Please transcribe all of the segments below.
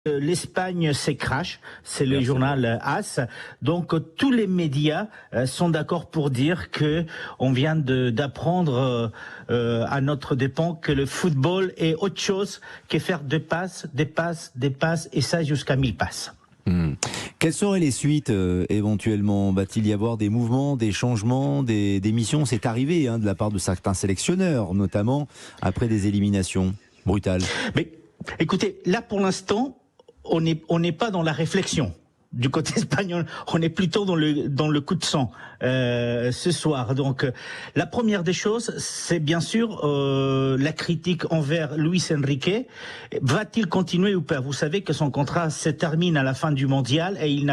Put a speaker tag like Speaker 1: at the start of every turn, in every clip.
Speaker 1: L'Espagne s'écrache, c'est le
Speaker 2: Merci.
Speaker 1: journal AS. Donc tous les médias sont d'accord pour dire que on vient d'apprendre à notre dépens que le football est autre chose que faire des passes, et ça jusqu'à 1000 passes.
Speaker 2: Quelles seraient les suites éventuellement? Va-t-il y avoir des mouvements, des changements, des missions? C'est arrivé de la part de certains sélectionneurs, notamment après des éliminations brutales.
Speaker 1: Mais écoutez, là pour l'instant, on n'est pas dans la réflexion. Du côté espagnol, on est plutôt dans le coup de sang ce soir. Donc, la première des choses, c'est bien sûr la critique envers Luis Enrique. Va-t-il continuer ou pas? Vous savez que son contrat se termine à la fin du mondial et il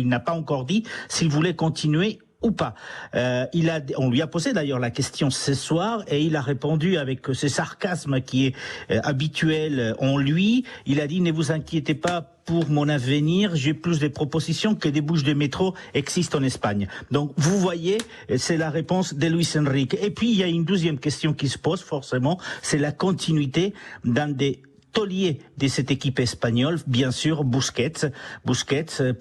Speaker 1: n'a pas encore dit s'il voulait continuer ou pas. On lui a posé d'ailleurs la question ce soir et il a répondu avec ce sarcasme qui est habituel en lui. Il a dit: ne vous inquiétez pas pour mon avenir, j'ai plus de propositions que des bouches de métro existent en Espagne. Donc vous voyez, c'est la réponse de Luis Enrique. Et puis il y a une deuxième question qui se pose forcément, c'est la continuité dans des taulier de cette équipe espagnole, bien sûr, Busquets,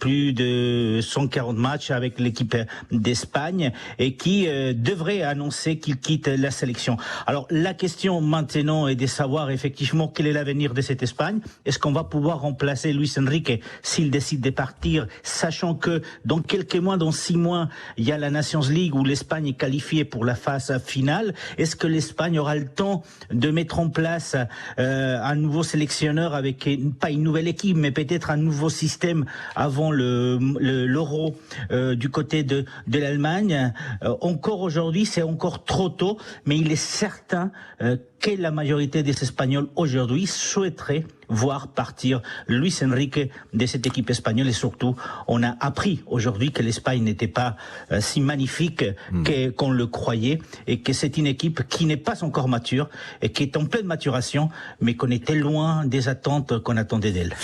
Speaker 1: plus de 140 matchs avec l'équipe d'Espagne et qui devrait annoncer qu'il quitte la sélection. Alors la question maintenant est de savoir effectivement quel est l'avenir de cette Espagne. Est-ce qu'on va pouvoir remplacer Luis Enrique s'il décide de partir, sachant que dans quelques mois, dans 6 mois, il y a la Nations League où l'Espagne est qualifiée pour la phase finale. Est-ce que l'Espagne aura le temps de mettre en place un nouveau sélectionneur avec pas une nouvelle équipe, mais peut-être un nouveau système avant l'Euro du côté de l'Allemagne? Encore aujourd'hui, c'est encore trop tôt, mais il est certain que la majorité des Espagnols aujourd'hui souhaiteraient voir partir Luis Enrique de cette équipe espagnole. Et surtout, on a appris aujourd'hui que l'Espagne n'était pas si magnifique qu'on le croyait et que c'est une équipe qui n'est pas encore mature et qui est en pleine maturation, mais qu'on était loin des attentes qu'on attendait d'elle.